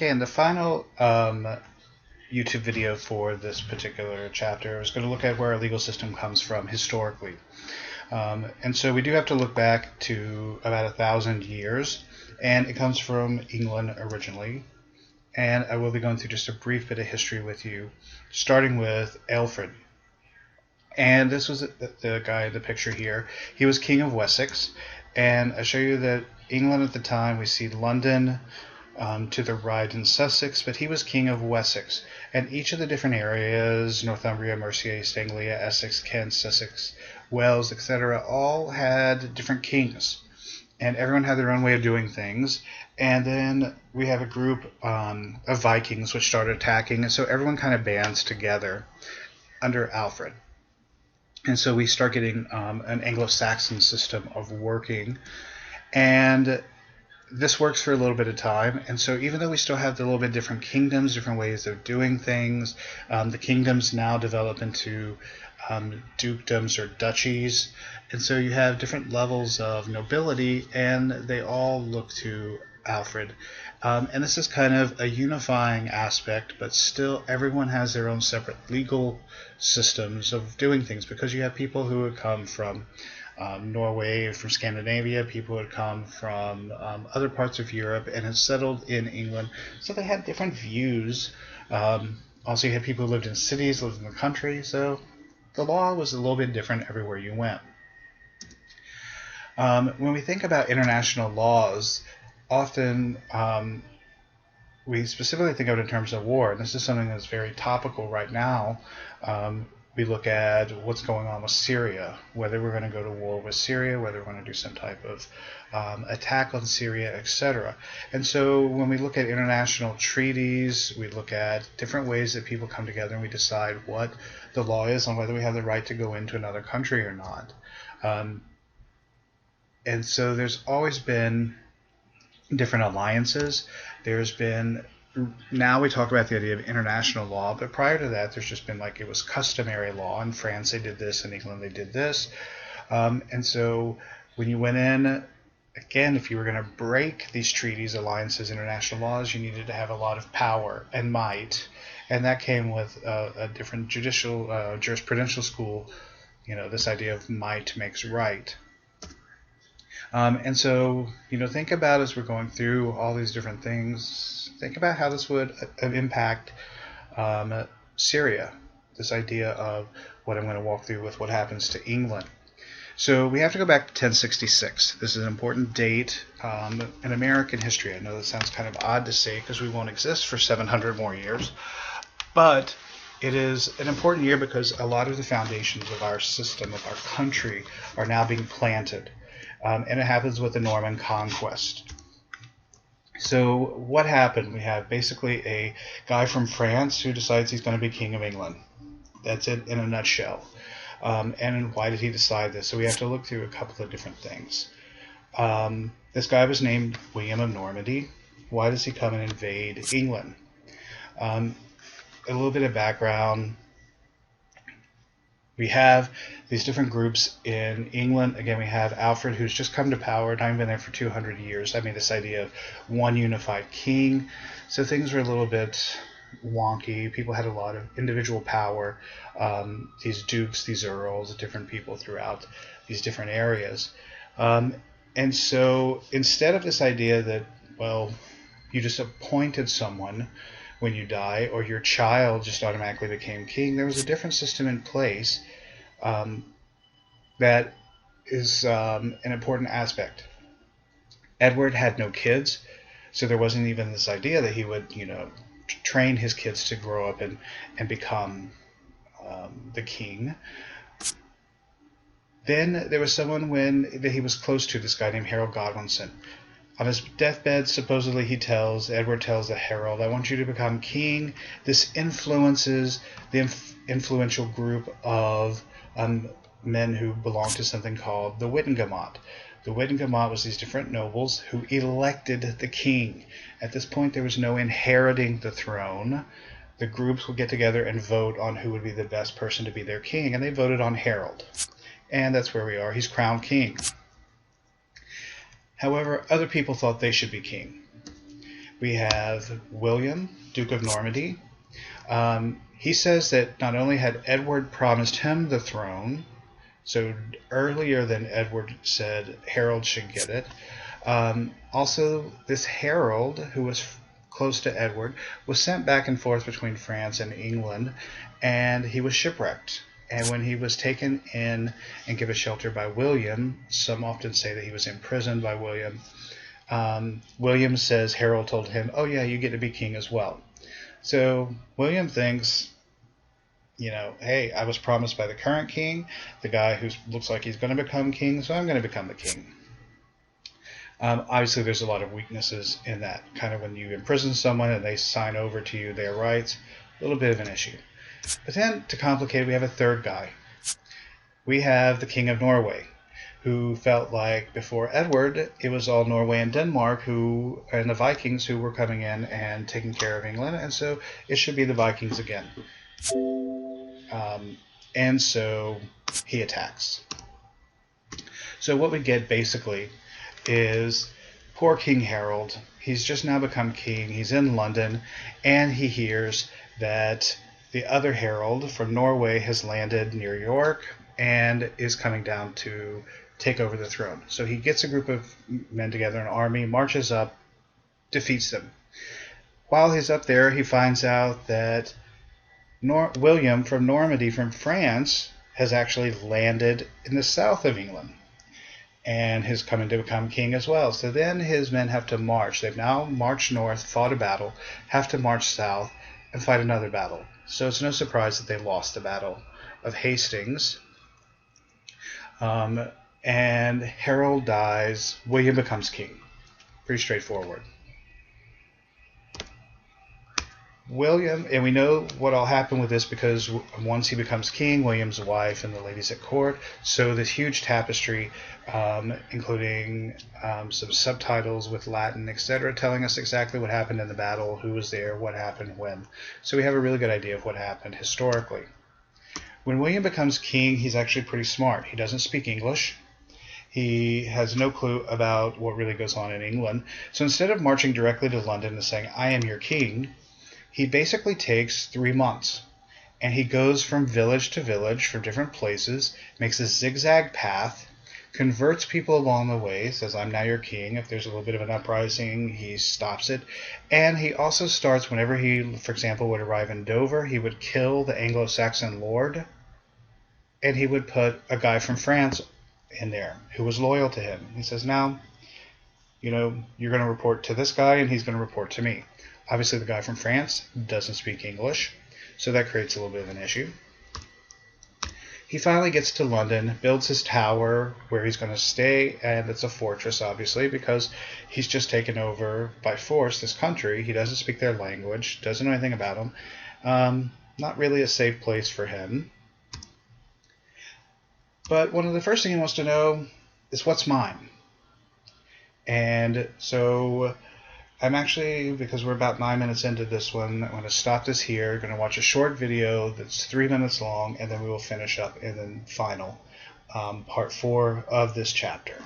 Okay, and the final YouTube video for this particular chapter is going to look at where our legal system comes from historically. And so we do have to look back to about 1,000 years, and it comes from England originally. And I will be going through just a brief bit of history with you, starting with Alfred. And this was the guy in the picture here. He was King of Wessex, and I show you that England at the time, we see London to the right in Sussex, but he was King of Wessex. And each of the different areas, Northumbria, Mercia, East Anglia, Essex, Kent, Sussex, Wales, etc., all had different kings. And everyone had their own way of doing things. And then we have a group of Vikings which started attacking, and so everyone kind of bands together under Alfred. And so we start getting an Anglo-Saxon system of working. And this works for a little bit of time. And so even though we still have the little bit different kingdoms, different ways of doing things, the kingdoms now develop into dukedoms or duchies. And so you have different levels of nobility, and they all look to Alfred. And this is kind of a unifying aspect, but still everyone has their own separate legal systems of doing things, because you have people who would come from Norway, from Scandinavia, people would come from other parts of Europe and had settled in England, so they had different views. Also, you had people who lived in cities, lived in the country, so the law was a little bit different everywhere you went. When we think about international laws, often we specifically think of it in terms of war, and this is something that's very topical right now. We look at what's going on with Syria, whether we're going to go to war with Syria, whether we're going to do some type of attack on Syria, etc. And so when we look at international treaties, we look at different ways that people come together and we decide what the law is on whether we have the right to go into another country or not. And so there's always been different alliances. There's been, now we talk about the idea of international law, but prior to that there's just been like, it was customary law. In France they did this, in England they did this. And so when you went in, again, if you were going to break these treaties, alliances, international laws, you needed to have a lot of power and might, and that came with a different judicial, jurisprudential school, this idea of might makes right. And so, think about, as we're going through all these different things, think about how this would impact Syria, this idea of what I'm going to walk through with what happens to England. So we have to go back to 1066. This is an important date in American history. I know that sounds kind of odd to say because we won't exist for 700 more years, but it is an important year because a lot of the foundations of our system, of our country, are now being planted. And it happens with the Norman conquest. So what happened? We have basically a guy from France who decides he's going to be King of England. That's it in a nutshell. And why did he decide this? So we have to look through a couple of different things. This guy was named William of Normandy. Why does he come and invade England? A little bit of background. We have these different groups in England. Again, we have Alfred, who's just come to power, not even been there for 200 years. I mean, this idea of one unified king. So things were a little bit wonky. People had a lot of individual power. These dukes, these earls, different people throughout these different areas. And so instead of this idea that, well, you just appointed someone when you die, or your child just automatically became king, there was a different system in place that is an important aspect. Edward had no kids, so there wasn't even this idea that he would, train his kids to grow up and become the king. Then there was someone that he was close to, this guy named Harold Godwinson. On his deathbed, supposedly Edward tells the herald, I want you to become king. This influences the influential group of men who belonged to something called the Wittenagemot. The Wittenagemot was these different nobles who elected the king. At this point, there was no inheriting the throne. The groups would get together and vote on who would be the best person to be their king, and they voted on Harold. And that's where we are. He's crowned king. However, other people thought they should be king. we have William, Duke of Normandy. He says that not only had Edward promised him the throne, so earlier than Edward said Harold should get it, also this Harold, who was close to Edward, was sent back and forth between France and England, and he was shipwrecked. And when he was taken in and given shelter by William, some often say that he was imprisoned by William. William says Harold told him, "Oh yeah, you get to be king as well." So William thinks, hey, I was promised by the current king, the guy who looks like he's going to become king, so I'm going to become the king. Obviously, there's a lot of weaknesses in that. Kind of when you imprison someone and they sign over to you their rights, a little bit of an issue. But then, to complicate it, we have a third guy. We have the King of Norway, who felt like before Edward, it was all Norway and Denmark and the Vikings who were coming in and taking care of England, and so it should be the Vikings again. And so he attacks. So what we get basically is poor King Harold. He's just now become king. He's in London, and he hears that the other Harold from Norway has landed near York and is coming down to take over the throne. So he gets a group of men together, an army, marches up, defeats them. While he's up there, he finds out that William from Normandy, from France, has actually landed in the south of England and is coming to become king as well. So then his men have to march. They've now marched north, fought a battle, have to march south and fight another battle. So it's no surprise that they lost the Battle of Hastings. And Harold dies. William becomes king. Pretty straightforward. William, and we know what all happened with this because once he becomes king, William's wife and the ladies at court sew this huge tapestry, including some subtitles with Latin, etc., telling us exactly what happened in the battle, who was there, what happened when. So we have a really good idea of what happened historically. When William becomes king, he's actually pretty smart. He doesn't speak English. He has no clue about what really goes on in England. So instead of marching directly to London and saying, "I am your king," he basically takes 3 months, and he goes from village to village, from different places, makes a zigzag path, converts people along the way, says, "I'm now your king." If there's a little bit of an uprising, he stops it. And he also starts, whenever he, for example, would arrive in Dover, he would kill the Anglo-Saxon lord, and he would put a guy from France in there who was loyal to him. He says, "Now, you're going to report to this guy, and he's going to report to me." Obviously, the guy from France doesn't speak English, so that creates a little bit of an issue. He finally gets to London, builds his tower where he's going to stay, and it's a fortress, obviously, because he's just taken over by force this country. He doesn't speak their language, doesn't know anything about them. Not really a safe place for him. But one of the first things he wants to know is what's mine. And so I'm actually, because we're about 9 minutes into this one, I'm going to stop this here. Going to watch a short video that's 3 minutes long, and then we will finish up in the final part 4 of this chapter.